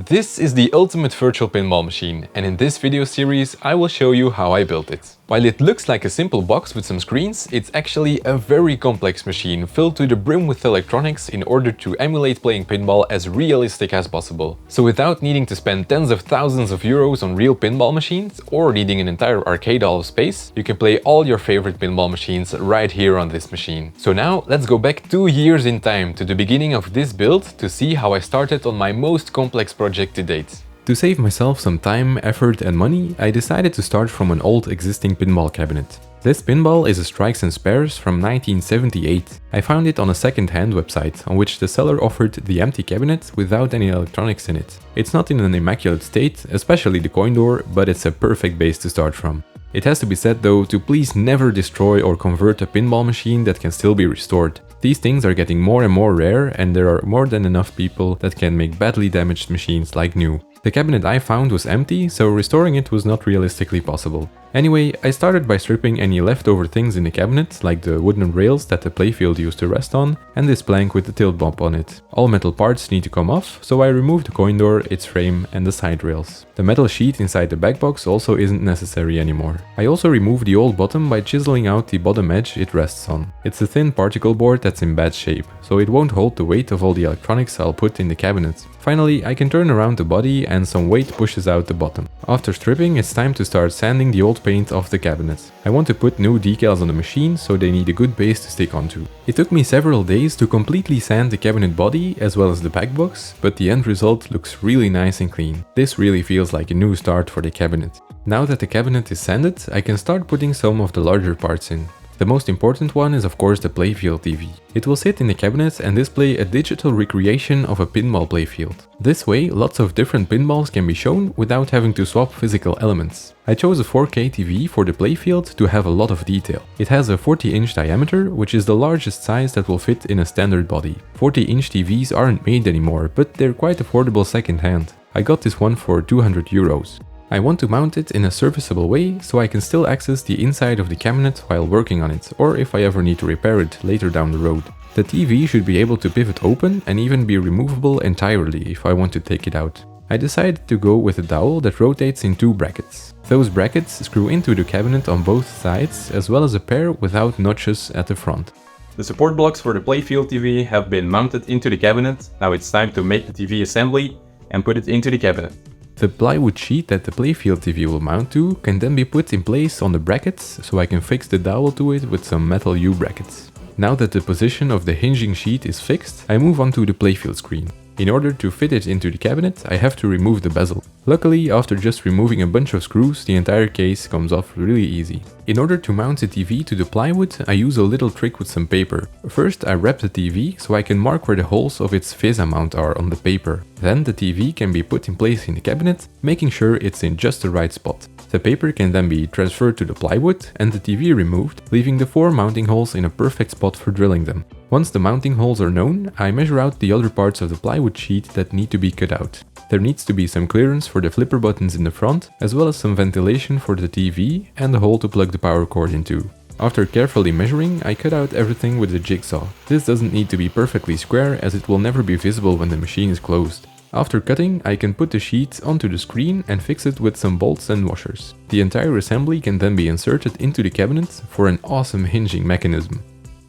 This is the ultimate virtual pinball machine, and in this video series I will show you how I built it. While it looks like a simple box with some screens, it's actually a very complex machine filled to the brim with electronics in order to emulate playing pinball as realistic as possible. So without needing to spend tens of thousands of euros on real pinball machines or needing an entire arcade hall of space, you can play all your favorite pinball machines right here on this machine. So now let's go back 2 years in time to the beginning of this build to see how I started on my most complex project to date. To save myself some time, effort and money, I decided to start from an old existing pinball cabinet. This pinball is a Strikes and Spares from 1978. I found it on a second-hand website on which the seller offered the empty cabinet without any electronics in it. It's not in an immaculate state, especially the coin door, but it's a perfect base to start from. It has to be said though to please never destroy or convert a pinball machine that can still be restored. These things are getting more and more rare, and there are more than enough people that can make badly damaged machines like new. The cabinet I found was empty, so restoring it was not realistically possible. Anyway, I started by stripping any leftover things in the cabinet, like the wooden rails that the playfield used to rest on, and this plank with the tilt bump on it. All metal parts need to come off, so I removed the coin door, its frame and the side rails. The metal sheet inside the backbox also isn't necessary anymore. I also removed the old bottom by chiseling out the bottom edge it rests on. It's a thin particle board that's in bad shape, so it won't hold the weight of all the electronics I'll put in the cabinet. Finally, I can turn around the body and some weight pushes out the bottom. After stripping, it's time to start sanding the old paint off the cabinet. I want to put new decals on the machine, so they need a good base to stick onto. It took me several days to completely sand the cabinet body as well as the backbox, but the end result looks really nice and clean. This really feels like a new start for the cabinet. Now that the cabinet is sanded, I can start putting some of the larger parts in. The most important one is of course the playfield TV. It will sit in the cabinet and display a digital recreation of a pinball playfield. This way, lots of different pinballs can be shown without having to swap physical elements. I chose a 4K TV for the playfield to have a lot of detail. It has a 40-inch diameter, which is the largest size that will fit in a standard body. 40-inch TVs aren't made anymore, but they're quite affordable second-hand. I got this one for 200 euros. I want to mount it in a serviceable way, so I can still access the inside of the cabinet while working on it, or if I ever need to repair it later down the road. The TV should be able to pivot open and even be removable entirely if I want to take it out. I decided to go with a dowel that rotates in 2 brackets. Those brackets screw into the cabinet on both sides, as well as a pair without notches at the front. The support blocks for the playfield TV have been mounted into the cabinet. Now it's time to make the TV assembly and put it into the cabinet. The plywood sheet that the playfield TV will mount to can then be put in place on the brackets, so I can fix the dowel to it with some metal U-brackets. Now that the position of the hinging sheet is fixed, I move on to the playfield screen. In order to fit it into the cabinet, I have to remove the bezel. Luckily, after just removing a bunch of screws, the entire case comes off really easy. In order to mount the TV to the plywood, I use a little trick with some paper. First, I wrap the TV so I can mark where the holes of its VESA mount are on the paper. Then the TV can be put in place in the cabinet, making sure it's in just the right spot. The paper can then be transferred to the plywood and the TV removed, leaving the 4 mounting holes in a perfect spot for drilling them. Once the mounting holes are known, I measure out the other parts of the plywood sheet that need to be cut out. There needs to be some clearance for the flipper buttons in the front, as well as some ventilation for the TV and a hole to plug the power cord into. After carefully measuring, I cut out everything with a jigsaw. This doesn't need to be perfectly square, as it will never be visible when the machine is closed. After cutting, I can put the sheet onto the screen and fix it with some bolts and washers. The entire assembly can then be inserted into the cabinet for an awesome hinging mechanism.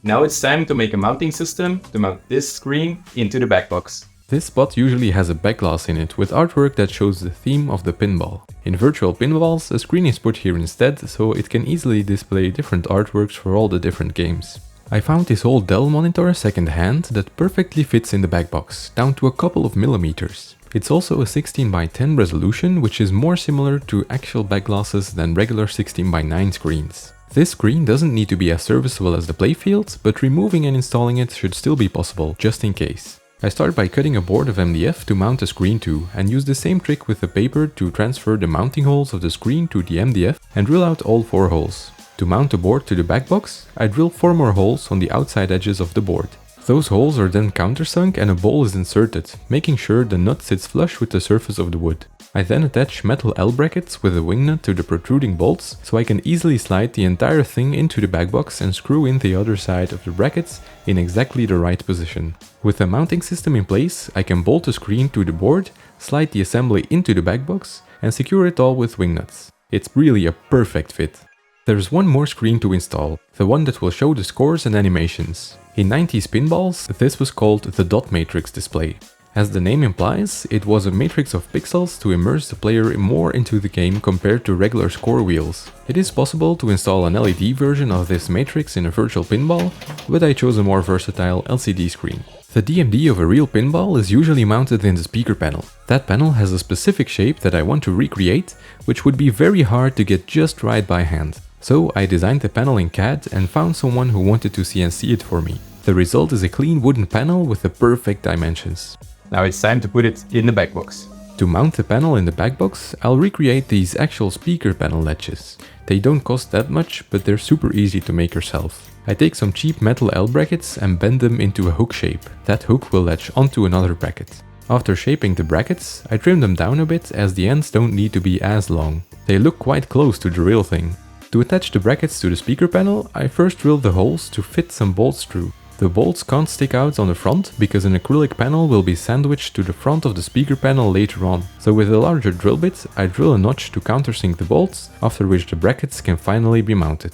Now it's time to make a mounting system to mount this screen into the backbox. This spot usually has a backglass in it with artwork that shows the theme of the pinball. In virtual pinballs, a screen is put here instead, so it can easily display different artworks for all the different games. I found this old Dell monitor second-hand that perfectly fits in the backbox, down to a couple of millimeters. It's also a 16:10 resolution, which is more similar to actual backglasses than regular 16:9 screens. This screen doesn't need to be as serviceable as the playfield, but removing and installing it should still be possible, just in case. I start by cutting a board of MDF to mount a screen to, and use the same trick with the paper to transfer the mounting holes of the screen to the MDF and drill out all 4 holes. To mount the board to the backbox, I drill 4 more holes on the outside edges of the board. Those holes are then countersunk and a bowl is inserted, making sure the nut sits flush with the surface of the wood. I then attach metal L brackets with a wing nut to the protruding bolts, so I can easily slide the entire thing into the backbox and screw in the other side of the brackets in exactly the right position. With the mounting system in place, I can bolt the screen to the board, slide the assembly into the backbox, and secure it all with wing nuts. It's really a perfect fit. There's one more screen to install, the one that will show the scores and animations. In 90s pinballs, this was called the dot matrix display. As the name implies, it was a matrix of pixels to immerse the player more into the game compared to regular score wheels. It is possible to install an LED version of this matrix in a virtual pinball, but I chose a more versatile LCD screen. The DMD of a real pinball is usually mounted in the speaker panel. That panel has a specific shape that I want to recreate, which would be very hard to get just right by hand. So I designed the panel in CAD and found someone who wanted to CNC it for me. The result is a clean wooden panel with the perfect dimensions. Now it's time to put it in the backbox. To mount the panel in the backbox, I'll recreate these actual speaker panel latches. They don't cost that much, but they're super easy to make yourself. I take some cheap metal L brackets and bend them into a hook shape. That hook will latch onto another bracket. After shaping the brackets, I trim them down a bit as the ends don't need to be as long. They look quite close to the real thing. To attach the brackets to the speaker panel, I first drill the holes to fit some bolts through. The bolts can't stick out on the front because an acrylic panel will be sandwiched to the front of the speaker panel later on. So with a larger drill bit, I drill a notch to countersink the bolts, after which the brackets can finally be mounted.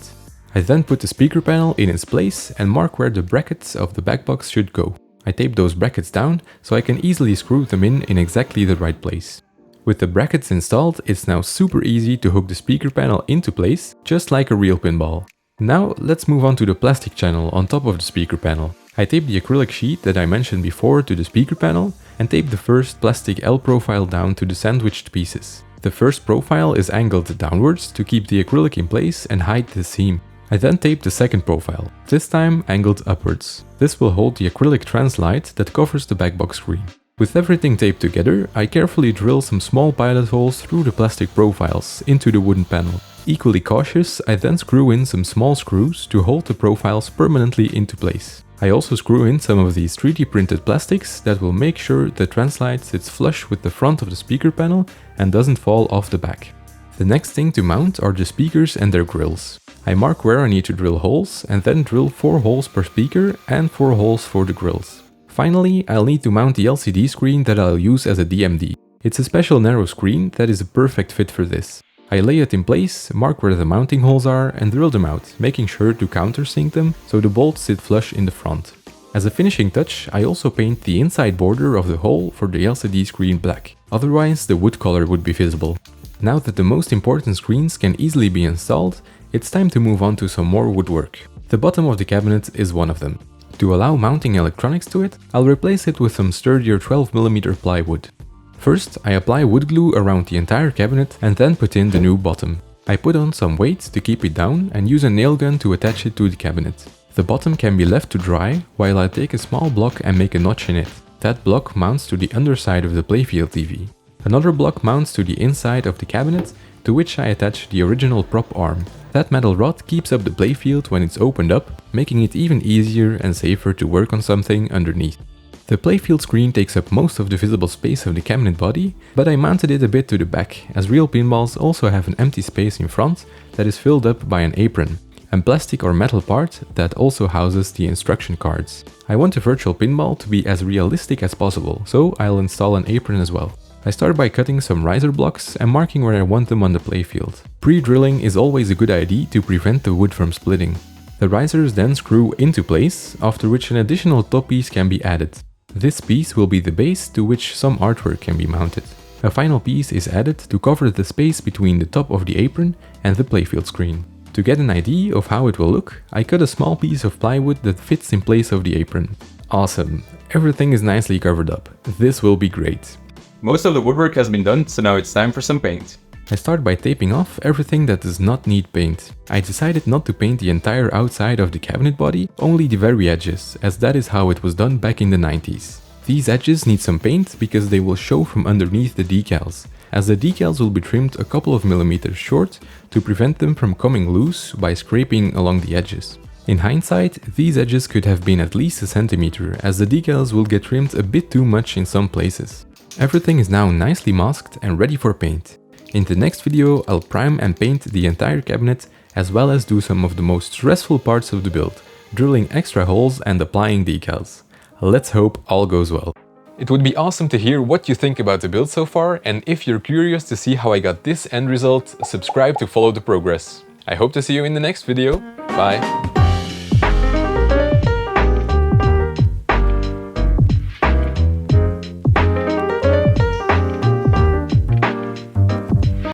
I then put the speaker panel in its place and mark where the brackets of the backbox should go. I tape those brackets down so I can easily screw them in exactly the right place. With the brackets installed, it's now super easy to hook the speaker panel into place, just like a real pinball. Now let's move on to the plastic channel on top of the speaker panel. I tape the acrylic sheet that I mentioned before to the speaker panel and tape the first plastic L profile down to the sandwiched pieces. The first profile is angled downwards to keep the acrylic in place and hide the seam. I then tape the second profile, this time angled upwards. This will hold the acrylic translight that covers the backbox screen. With everything taped together, I carefully drill some small pilot holes through the plastic profiles into the wooden panel. Equally cautious, I then screw in some small screws to hold the profiles permanently into place. I also screw in some of these 3D printed plastics that will make sure the translight sits flush with the front of the speaker panel and doesn't fall off the back. The next thing to mount are the speakers and their grills. I mark where I need to drill holes and then drill 4 holes per speaker and 4 holes for the grills. Finally, I'll need to mount the LCD screen that I'll use as a DMD. It's a special narrow screen that is a perfect fit for this. I lay it in place, mark where the mounting holes are and drill them out, making sure to countersink them so the bolts sit flush in the front. As a finishing touch, I also paint the inside border of the hole for the LCD screen black, otherwise the wood color would be visible. Now that the most important screens can easily be installed, it's time to move on to some more woodwork. The bottom of the cabinet is one of them. To allow mounting electronics to it, I'll replace it with some sturdier 12mm plywood. First, I apply wood glue around the entire cabinet and then put in the new bottom. I put on some weight to keep it down and use a nail gun to attach it to the cabinet. The bottom can be left to dry while I take a small block and make a notch in it. That block mounts to the underside of the playfield TV. Another block mounts to the inside of the cabinet, to which I attach the original prop arm. That metal rod keeps up the playfield when it's opened up, making it even easier and safer to work on something underneath. The playfield screen takes up most of the visible space of the cabinet body, but I mounted it a bit to the back, as real pinballs also have an empty space in front that is filled up by an apron, and plastic or metal part that also houses the instruction cards. I want a virtual pinball to be as realistic as possible, so I'll install an apron as well. I start by cutting some riser blocks and marking where I want them on the playfield. Pre-drilling is always a good idea to prevent the wood from splitting. The risers then screw into place, after which an additional top piece can be added. This piece will be the base to which some artwork can be mounted. A final piece is added to cover the space between the top of the apron and the playfield screen. To get an idea of how it will look, I cut a small piece of plywood that fits in place of the apron. Awesome! Everything is nicely covered up. This will be great. Most of the woodwork has been done, so now it's time for some paint. I start by taping off everything that does not need paint. I decided not to paint the entire outside of the cabinet body, only the very edges, as that is how it was done back in the 90s. These edges need some paint because they will show from underneath the decals, as the decals will be trimmed a couple of millimeters short to prevent them from coming loose by scraping along the edges. In hindsight, these edges could have been at least a centimeter, as the decals will get trimmed a bit too much in some places. Everything is now nicely masked and ready for paint. In the next video, I'll prime and paint the entire cabinet, as well as do some of the most stressful parts of the build, drilling extra holes and applying decals. Let's hope all goes well. It would be awesome to hear what you think about the build so far, and if you're curious to see how I got this end result, subscribe to follow the progress. I hope to see you in the next video. Bye!